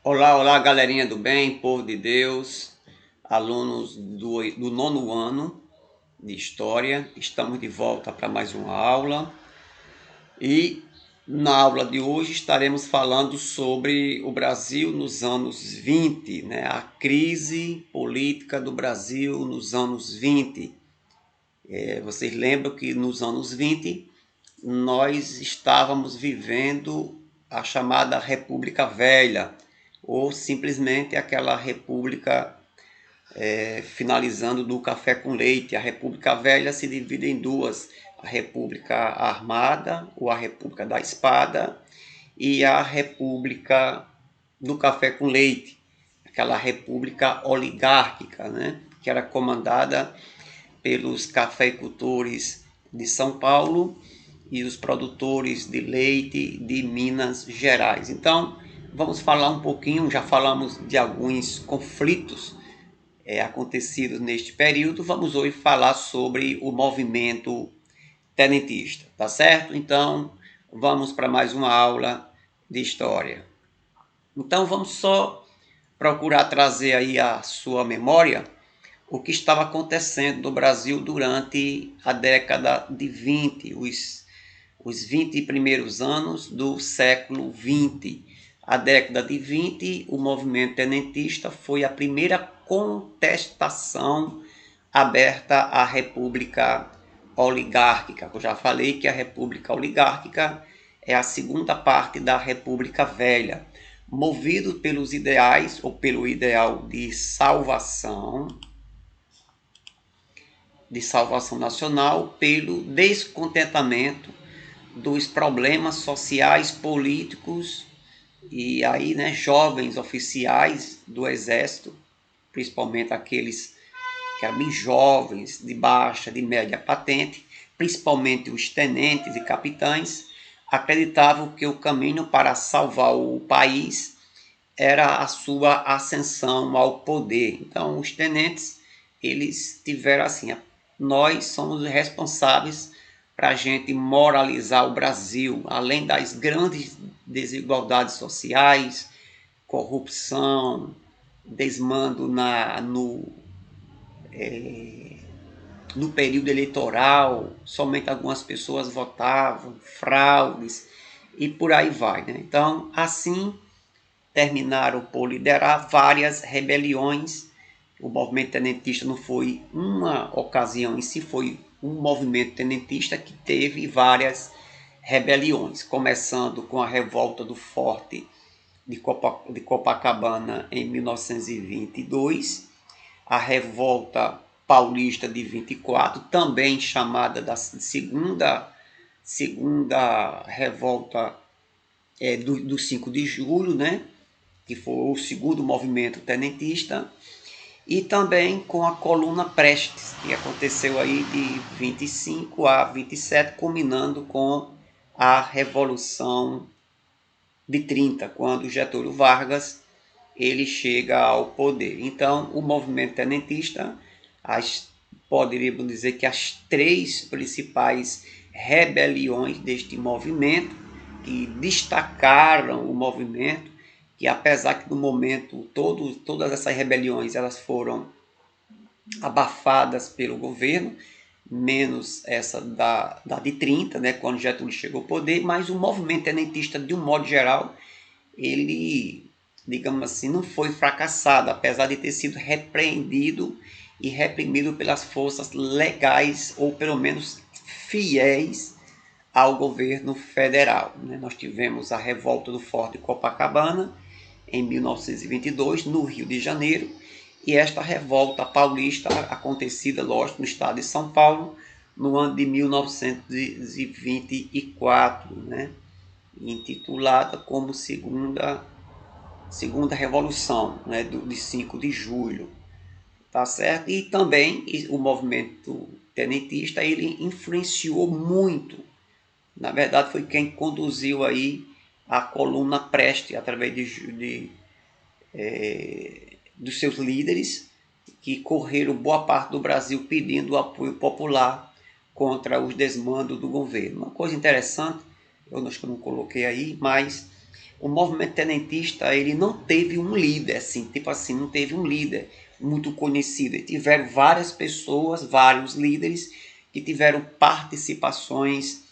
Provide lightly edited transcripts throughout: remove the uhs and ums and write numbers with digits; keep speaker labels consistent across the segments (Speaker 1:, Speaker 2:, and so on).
Speaker 1: Olá, olá, galerinha do bem, povo de Deus, alunos do nono ano de História. Estamos de volta para mais uma aula e na aula de hoje estaremos falando sobre o Brasil nos anos 20, né? A crise política do Brasil nos anos 20. Vocês lembram que nos anos 20 nós estávamos vivendo a chamada República Velha, ou simplesmente aquela república finalizando do café com leite. A República Velha se divide em duas: a República Armada, ou a República da Espada, e a República do Café com Leite, aquela república oligárquica, né? Que era comandada pelos cafeicultores de São Paulo e os produtores de leite de Minas Gerais. Então, vamos falar um pouquinho, já falamos de alguns conflitos acontecidos neste período, vamos hoje falar sobre o movimento tenentista, tá certo? Então, vamos para mais uma aula de história. Então, vamos só procurar trazer aí a sua memória o que estava acontecendo no Brasil durante a década de 20, os 20 primeiros anos do século 20. A década de 20, o movimento tenentista foi a primeira contestação aberta à República Oligárquica. Eu já falei que a República Oligárquica é a segunda parte da República Velha, movido pelos ideais ou pelo ideal de salvação nacional, pelo descontentamento dos problemas sociais, políticos, e aí, né, jovens oficiais do Exército, principalmente aqueles que eram bem jovens, de baixa, de média patente, principalmente os tenentes e capitães, acreditavam que o caminho para salvar o país era a sua ascensão ao poder. Então, os tenentes, eles tiveram assim: nós somos os responsáveis para a gente moralizar o Brasil, além das grandes desigualdades sociais, corrupção, desmando no período eleitoral, somente algumas pessoas votavam, fraudes e por aí vai, né? Então, assim, terminaram por liderar várias rebeliões. O movimento tenentista não foi uma ocasião em si, foi um movimento tenentista que teve várias rebeliões, começando com a revolta do Forte de Copacabana em 1922, a revolta paulista de 24, também chamada da segunda revolta do 5 de julho, né? Que foi o segundo movimento tenentista, e também com a Coluna Prestes, que aconteceu aí de 25 a 27, culminando com a Revolução de 30, quando Getúlio Vargas ele chega ao poder. Então, o movimento tenentista, poderíamos dizer que as três principais rebeliões deste movimento, que destacaram o movimento, que apesar que no momento todas essas rebeliões elas foram abafadas pelo governo, menos essa da de 30, né, quando Getúlio chegou ao poder, mas o movimento tenentista, de um modo geral, ele, digamos assim, não foi fracassado, apesar de ter sido repreendido e reprimido pelas forças legais, ou pelo menos fiéis ao governo federal. Nós tivemos a revolta do Forte de Copacabana, em 1922, no Rio de Janeiro, e esta revolta paulista, acontecida, lógico, no estado de São Paulo, no ano de 1924, né? Intitulada como segunda Revolução, né? de 5 de julho. Tá certo? E também o movimento tenentista, ele influenciou muito. Na verdade, foi quem conduziu aí a Coluna Prestes, através dos seus líderes, que correram boa parte do Brasil pedindo o apoio popular contra os desmandos do governo. Uma coisa interessante, eu acho que eu não coloquei aí, mas O movimento tenentista, ele não teve um líder, assim, tipo assim, não teve um líder muito conhecido. Tiveram várias pessoas, vários líderes que tiveram participações,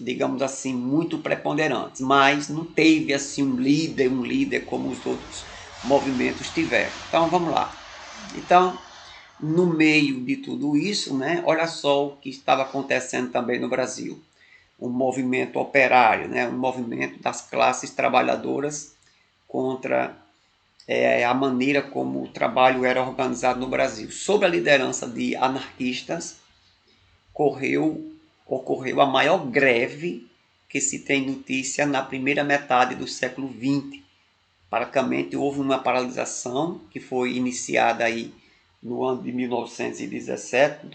Speaker 1: digamos assim, muito preponderantes, mas não teve assim um líder como os outros movimentos tiveram. Então vamos lá. Então, no meio de tudo isso, né, olha só o que estava acontecendo também no Brasil. Um movimento operário, né, um movimento das classes trabalhadoras contra a maneira como o trabalho era organizado no Brasil. Sob a liderança de anarquistas, ocorreu a maior greve que se tem notícia na primeira metade do século XX. Praticamente houve uma paralisação que foi iniciada aí no ano de 1917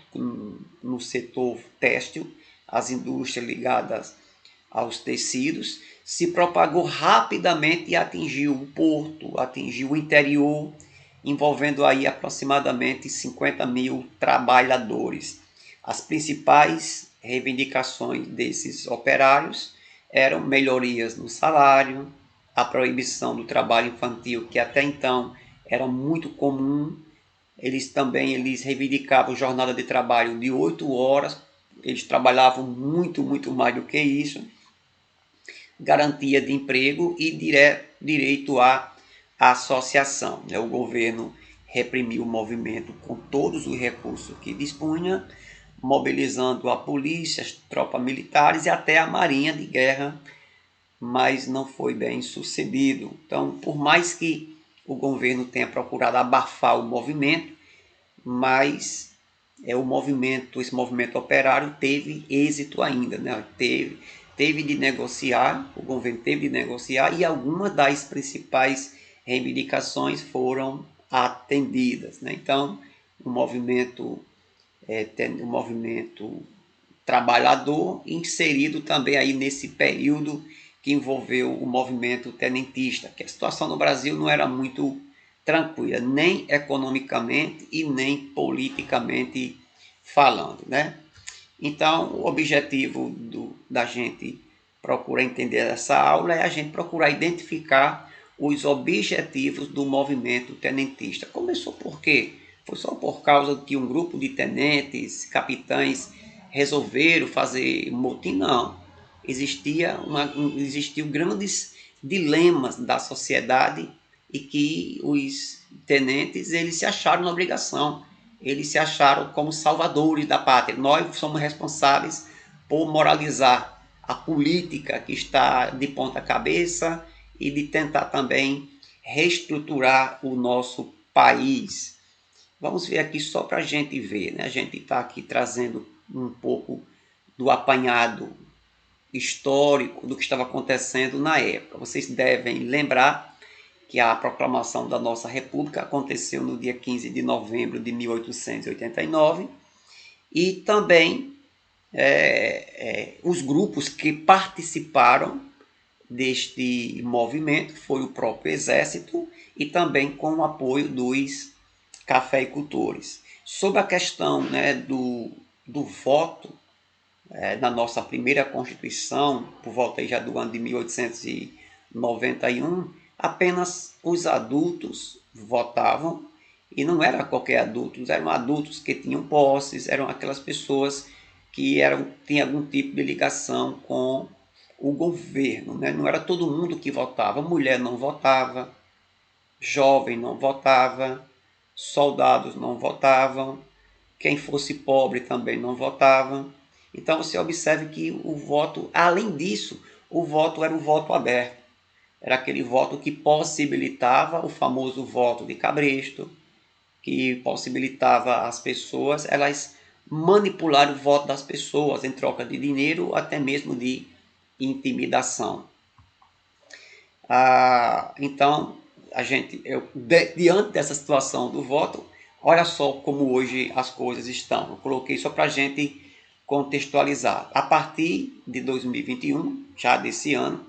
Speaker 1: no setor têxtil, as indústrias ligadas aos tecidos, se propagou rapidamente e atingiu o porto, atingiu o interior, envolvendo aí aproximadamente 50 mil trabalhadores. As principais reivindicações desses operários eram melhorias no salário, a proibição do trabalho infantil, que até então era muito comum. Eles reivindicavam jornada de trabalho de 8 horas, eles trabalhavam muito mais do que isso, garantia de emprego e direito à associação. O governo reprimiu o movimento com todos os recursos que dispunha, mobilizando a polícia, as tropas militares e até a marinha de guerra, mas não foi bem sucedido. Então, por mais que o governo tenha procurado abafar o movimento, mas esse movimento operário teve êxito ainda, né? Teve de negociar, o governo teve de negociar e algumas das principais reivindicações foram atendidas, né? Então, o movimento trabalhador inserido também aí nesse período que envolveu o movimento tenentista, que a situação no Brasil não era muito tranquila, nem economicamente e nem politicamente falando, né? Então, o objetivo da gente procurar entender essa aula é a gente procurar identificar os objetivos do movimento tenentista. Começou por quê? Foi só por causa que um grupo de tenentes, capitães, resolveram fazer motim? Não. Existiam grandes dilemas da sociedade e que os tenentes eles se acharam na obrigação, eles se acharam como salvadores da pátria. Nós somos responsáveis por moralizar a política que está de ponta cabeça e de tentar também reestruturar o nosso país. Vamos ver aqui só para a gente ver, né? A gente está aqui trazendo um pouco do apanhado histórico do que estava acontecendo na época. Vocês devem lembrar que a proclamação da nossa República aconteceu no dia 15 de novembro de 1889 e também os grupos que participaram deste movimento foi o próprio Exército e também com o apoio dos cafeicultores. Sobre a questão, né, do voto, na nossa primeira Constituição, por volta já do ano de 1891, apenas os adultos votavam, e não era qualquer adultos, eram adultos que tinham posses, eram aquelas pessoas que tinham algum tipo de ligação com o governo, né? Não era todo mundo que votava, mulher não votava, jovem não votava, soldados não votavam, quem fosse pobre também não votava. Então você observe que o voto, além disso, o voto era um voto aberto. Era aquele voto que possibilitava o famoso voto de cabresto, que possibilitava as pessoas, elas manipular o voto das pessoas em troca de dinheiro, até mesmo de intimidação. Então, diante dessa situação do voto, olha só como hoje as coisas estão. Eu coloquei só para a gente contextualizar. A partir de 2021, já desse ano,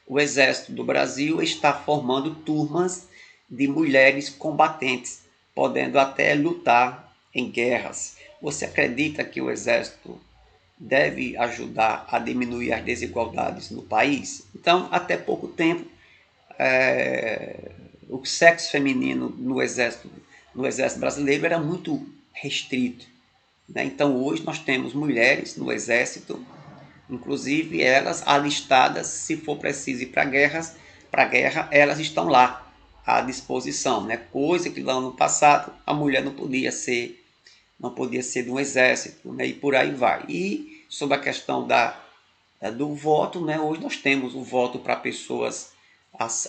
Speaker 1: o Exército do Brasil está formando turmas de mulheres combatentes, podendo até lutar em guerras. Você acredita que o Exército deve ajudar a diminuir as desigualdades no país. Então, até pouco tempo, o sexo feminino no exército brasileiro era muito restrito, né? Então, hoje nós temos mulheres no exército, inclusive elas alistadas, se for preciso ir para a guerra, elas estão lá à disposição, né? Coisa que lá no passado a mulher não podia ser de um exército, né? E por aí vai. E sobre a questão do voto, né? Hoje nós temos o voto para pessoas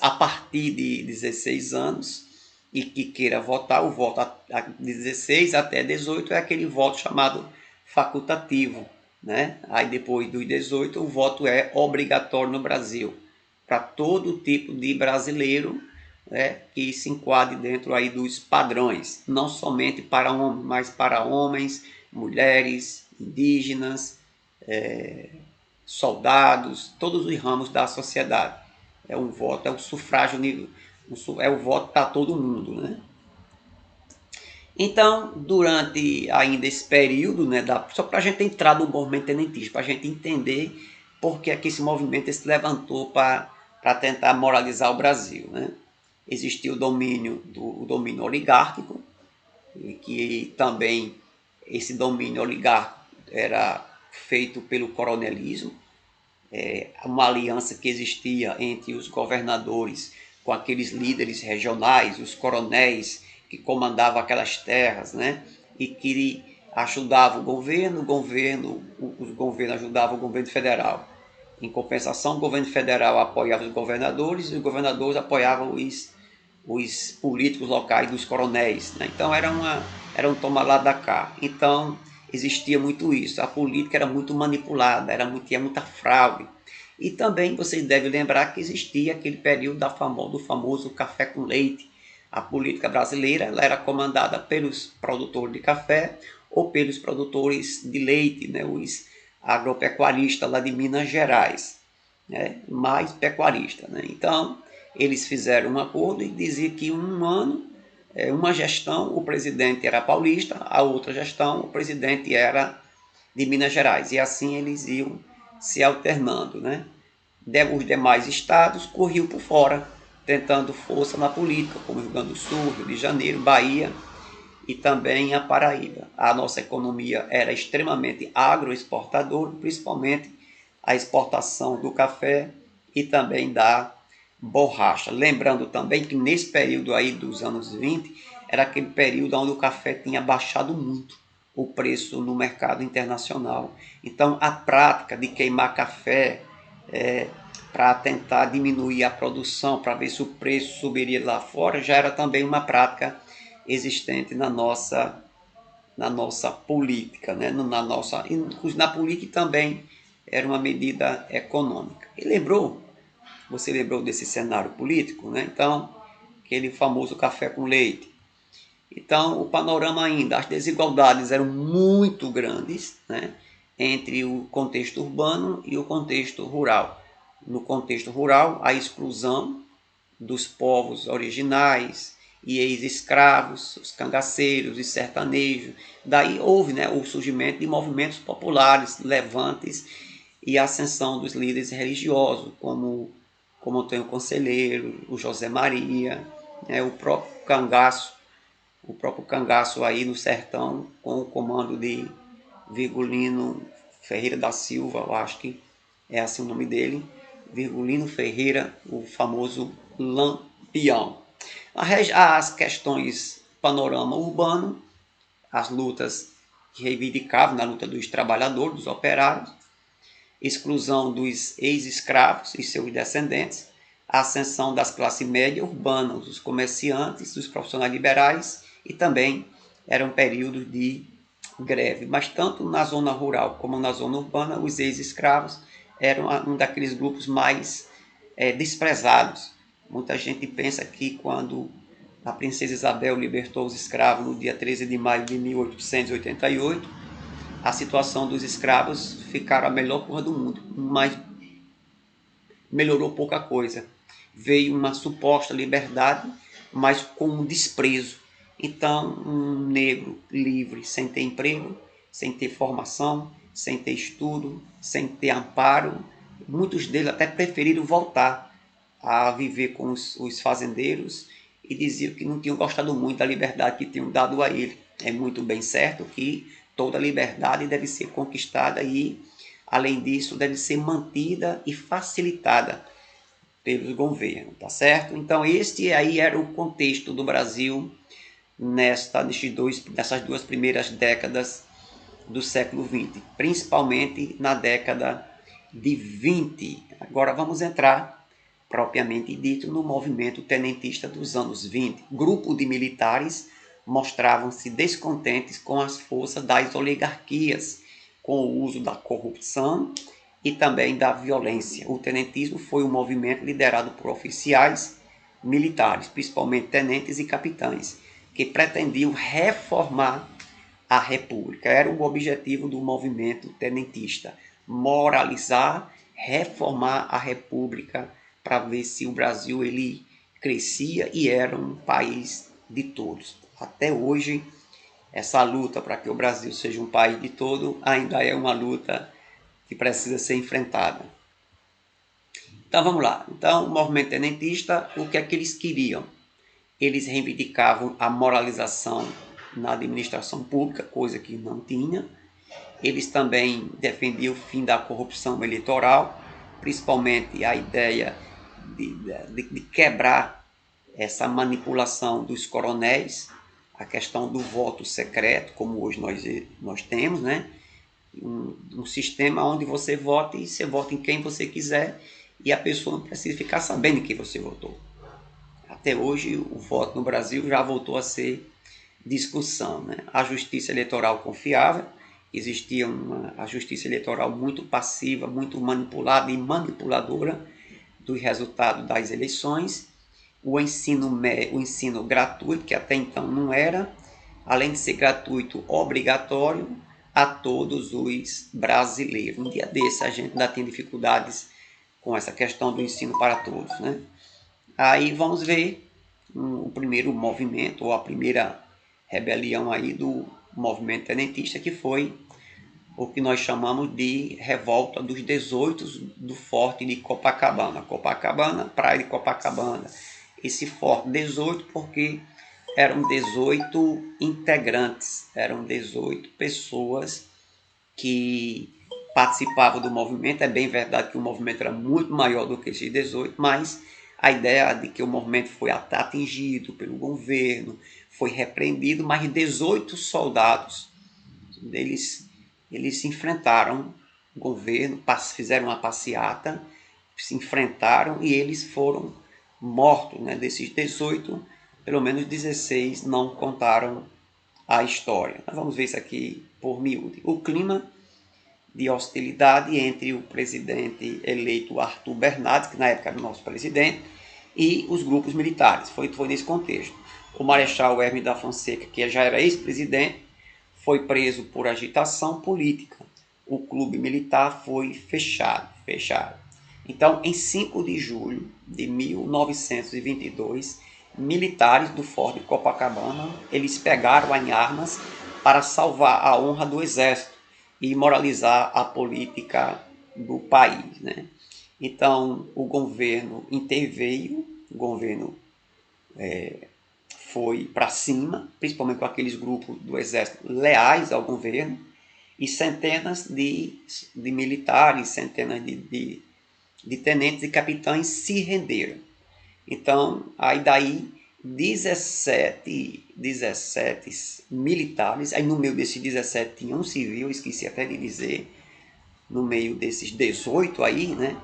Speaker 1: a partir de 16 anos e que queira votar. O voto a 16 até 18 é aquele voto chamado facultativo, né? Aí depois dos 18 o voto é obrigatório no Brasil para todo tipo de brasileiro, né, que se enquadre dentro aí dos padrões, não somente para homens, mas para homens, mulheres, indígenas, soldados, todos os ramos da sociedade. É um voto, é o sufrágio, é o voto para todo mundo, né? Então, durante ainda esse período, né, só para a gente entrar no movimento tenentista, para a gente entender por que esse movimento se levantou para tentar moralizar o Brasil, né? Existia o domínio oligárquico, e que também esse domínio oligárquico era feito pelo coronelismo, uma aliança que existia entre os governadores com aqueles líderes regionais, os coronéis que comandavam aquelas terras, né? E que ajudavam o governo ajudava o governo federal. Em compensação, o governo federal apoiava os governadores e os governadores apoiavam os políticos locais dos coronéis, né? Então era um toma lá da cá. Então existia muito isso. A política era muito manipulada, tinha muita fraude. E também vocês devem lembrar que existia aquele período do famoso café com leite. A política brasileira ela era comandada pelos produtores de café ou pelos produtores de leite, né? Os agropecuaristas lá de Minas Gerais, né? Mais pecuarista, né? Então eles fizeram um acordo e dizia que um ano, uma gestão, o presidente era paulista, a outra gestão, o presidente era de Minas Gerais. E assim eles iam se alternando, né? Os demais estados corriam por fora, tentando força na política, como Rio Grande do Sul, Rio de Janeiro, Bahia e também a Paraíba. A nossa economia era extremamente agroexportadora, principalmente a exportação do café e também da borracha. Lembrando também que nesse período aí dos anos 20, era aquele período onde o café tinha baixado muito o preço no mercado internacional. Então a prática de queimar café para tentar diminuir a produção, para ver se o preço subiria lá fora, já era também uma prática existente na nossa política, né? Na política também era uma medida econômica. Você lembrou desse cenário político, né? Então, aquele famoso café com leite. Então, o panorama ainda, as desigualdades eram muito grandes, né? Entre o contexto urbano e o contexto rural. No contexto rural, a exclusão dos povos originais e ex-escravos, os cangaceiros e sertanejos. Daí houve, né, o surgimento de movimentos populares, levantes e a ascensão dos líderes religiosos, como Antônio Conselheiro, o José Maria, né, o próprio cangaço aí no sertão, com o comando de Virgulino Ferreira da Silva, eu acho que é assim o nome dele, Virgulino Ferreira, o famoso Lampião. As questões panorama urbano, as lutas que reivindicavam na luta dos trabalhadores, dos operários, exclusão dos ex-escravos e seus descendentes, a ascensão das classes médias urbanas, dos comerciantes, dos profissionais liberais e também eram períodos de greve. Mas tanto na zona rural como na zona urbana, os ex-escravos eram um daqueles grupos mais desprezados. Muita gente pensa que quando a princesa Isabel libertou os escravos no dia 13 de maio de 1888, a situação dos escravos ficaram a melhor coisa do mundo, mas melhorou pouca coisa. Veio uma suposta liberdade, mas com um desprezo. Então, um negro livre, sem ter emprego, sem ter formação, sem ter estudo, sem ter amparo. Muitos deles até preferiram voltar a viver com os fazendeiros e diziam que não tinham gostado muito da liberdade que tinham dado a ele. É muito bem certo que toda liberdade deve ser conquistada e, além disso, deve ser mantida e facilitada pelos governos, tá certo? Então, este aí era o contexto do Brasil nessas duas primeiras décadas do século XX, principalmente na década de 20. Agora vamos entrar, propriamente dito, no movimento tenentista dos anos 20. Grupo de militares mostravam-se descontentes com as forças das oligarquias, com o uso da corrupção e também da violência. O tenentismo foi um movimento liderado por oficiais militares, principalmente tenentes e capitães, que pretendiam reformar a República. Era o objetivo do movimento tenentista: moralizar, reformar a República para ver se o Brasil ele crescia e era um país de todos. Até hoje, essa luta para que o Brasil seja um país de todos ainda é uma luta que precisa ser enfrentada. Então vamos lá. Então, o movimento tenentista, o que é que eles queriam? Eles reivindicavam a moralização na administração pública, coisa que não tinha. Eles também defendiam o fim da corrupção eleitoral, principalmente a ideia de quebrar essa manipulação dos coronéis, a questão do voto secreto, como hoje nós temos, né? Um sistema onde você vota e você vota em quem você quiser e a pessoa não precisa ficar sabendo em quem você votou. Até hoje o voto no Brasil já voltou a ser discussão, né? A justiça eleitoral confiável, existia a justiça eleitoral muito passiva, muito manipulada e manipuladora dos resultados das eleições, o ensino gratuito, que até então não era, além de ser gratuito, obrigatório a todos os brasileiros. Um dia desse a gente ainda tem dificuldades com essa questão do ensino para todos, né? Aí vamos ver o primeiro movimento, ou a primeira rebelião aí do movimento tenentista, que foi o que nós chamamos de Revolta dos 18 do Forte de Copacabana. Copacabana, Praia de Copacabana. Esse Forte 18 porque eram 18 integrantes, eram 18 pessoas que participavam do movimento. É bem verdade que o movimento era muito maior do que esses 18, mas a ideia de que o movimento foi atingido pelo governo, foi repreendido, mas 18 soldados, eles se enfrentaram o governo, fizeram uma passeata, se enfrentaram e eles foram mortos, né? Desses 18, pelo menos 16 não contaram a história. Nós vamos ver isso aqui por miúdo. O clima de hostilidade entre o presidente eleito Arthur Bernardes, que na época era o nosso presidente, e os grupos militares. Foi nesse contexto. O Marechal Hermes da Fonseca, que já era ex-presidente, foi preso por agitação política. O clube militar foi fechado. Então, em 5 de julho de 1922, militares do Forte de Copacabana, eles pegaram em armas para salvar a honra do exército e moralizar a política do país, né? Então, o governo interveio, o governo foi para cima, principalmente com aqueles grupos do exército leais ao governo, e centenas de militares, centenas de tenentes e capitães se renderam. Então, aí daí 17 militares, aí no meio desses 17 tinha um civil, esqueci até de dizer, no meio desses 18 aí, né?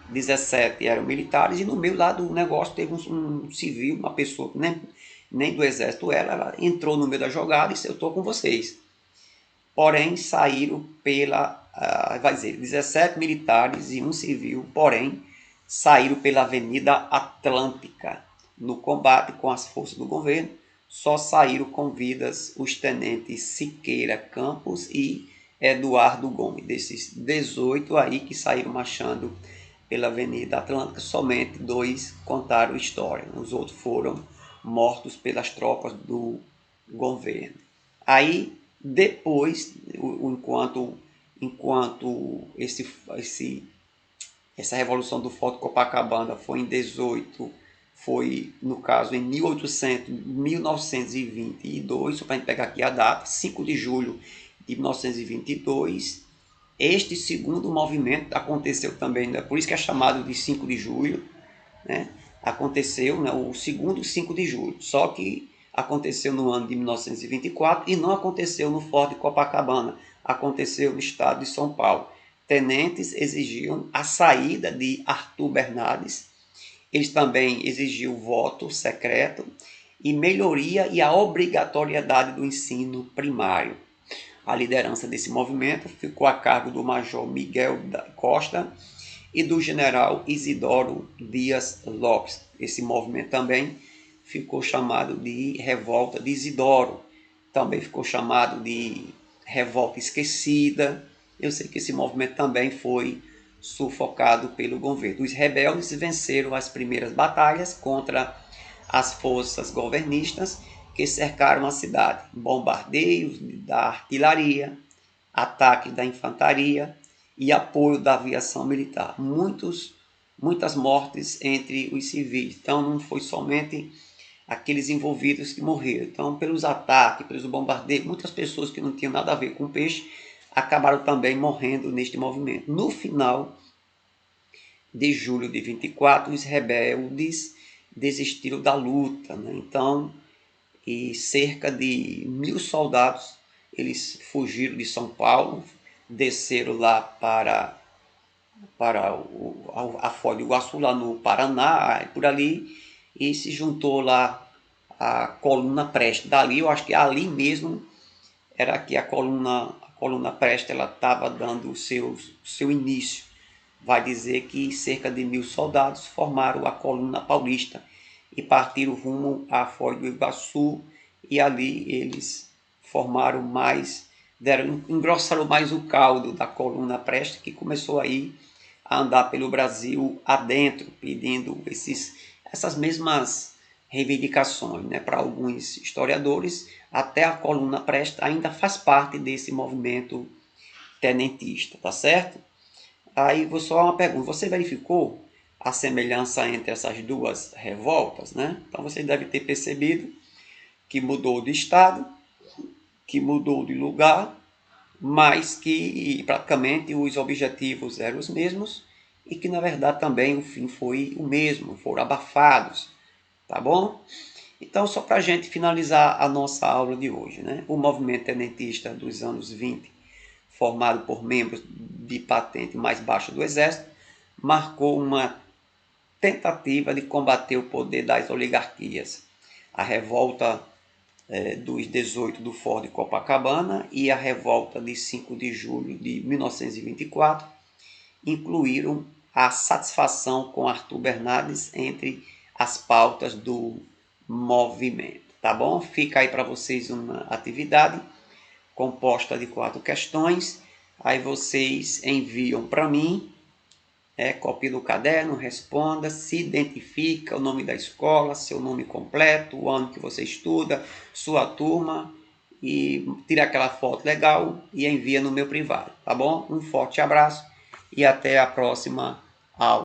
Speaker 1: 17 eram militares e no meio lá do negócio teve um civil, uma pessoa que nem do exército ela entrou no meio da jogada e disse: eu estou com vocês. Porém, saíram vai dizer, 17 militares e um civil, porém, saíram pela Avenida Atlântica. No combate com as forças do governo, só saíram com vidas os tenentes Siqueira Campos e Eduardo Gomes. Desses 18 aí que saíram marchando pela Avenida Atlântica, somente 2 contaram história. Os outros foram mortos pelas tropas do governo. Aí, depois, enquanto enquanto essa Revolução do Forte Copacabana foi em 18, foi, no caso, em 1922, só para a gente pegar aqui a data, 5 de julho de 1922. Este segundo movimento aconteceu também, né? Por isso que é chamado de 5 de julho, né? Aconteceu, né, o segundo 5 de julho, só que aconteceu no ano de 1924 e não aconteceu no Forte Copacabana, aconteceu no estado de São Paulo. Tenentes exigiam a saída de Arthur Bernardes, eles também exigiam voto secreto e melhoria e a obrigatoriedade do ensino primário. A liderança desse movimento ficou a cargo do Major Miguel da Costa e do general Isidoro Dias Lopes. Esse movimento também ficou chamado de Revolta de Isidoro, também ficou chamado de Revolta Esquecida. Eu sei que esse movimento também foi sufocado pelo governo. Os rebeldes venceram as primeiras batalhas contra as forças governistas que cercaram a cidade. Bombardeios da artilharia, ataques da infantaria e apoio da aviação militar. Muitas mortes entre os civis. Então não foi somente aqueles envolvidos que morreram. Então, pelos ataques, pelos bombardeios, muitas pessoas que não tinham nada a ver com peixe acabaram também morrendo neste movimento. No final de julho de 24, os rebeldes desistiram da luta, né? Então, e cerca de 1.000 soldados, eles fugiram de São Paulo, desceram lá para a Foz do Iguaçu, lá no Paraná, por ali, e se juntou lá a coluna Prestes. Dali, eu acho que ali mesmo era que a coluna Prestes ela estava dando o seu início. Vai dizer que cerca de 1.000 soldados formaram a coluna paulista e partiram rumo à Foz do Iguaçu, e ali eles formaram mais, engrossaram mais o caldo da coluna Prestes, que começou aí a andar pelo Brasil adentro, pedindo essas mesmas reivindicações, né? Para alguns historiadores, até a coluna Prestes ainda faz parte desse movimento tenentista, tá certo? Aí vou só uma pergunta, você verificou a semelhança entre essas duas revoltas, né? Então você deve ter percebido que mudou de estado, que mudou de lugar, mas que praticamente os objetivos eram os mesmos e que na verdade também o fim foi o mesmo, foram abafados, tá bom? Então, só para a gente finalizar a nossa aula de hoje, né? O movimento tenentista dos anos 20, formado por membros de patente mais baixa do Exército, marcou uma tentativa de combater o poder das oligarquias. A revolta dos 18 do Forte de Copacabana e a revolta de 5 de julho de 1924 incluíram a satisfação com Arthur Bernardes entre as pautas do movimento. Tá bom? Fica aí para vocês uma atividade composta de 4 questões. Aí vocês enviam para mim, copia do caderno, responda, se identifica, o nome da escola, seu nome completo, o ano que você estuda, sua turma, e tira aquela foto legal e envia no meu privado, tá bom? Um forte abraço e até a próxima aula.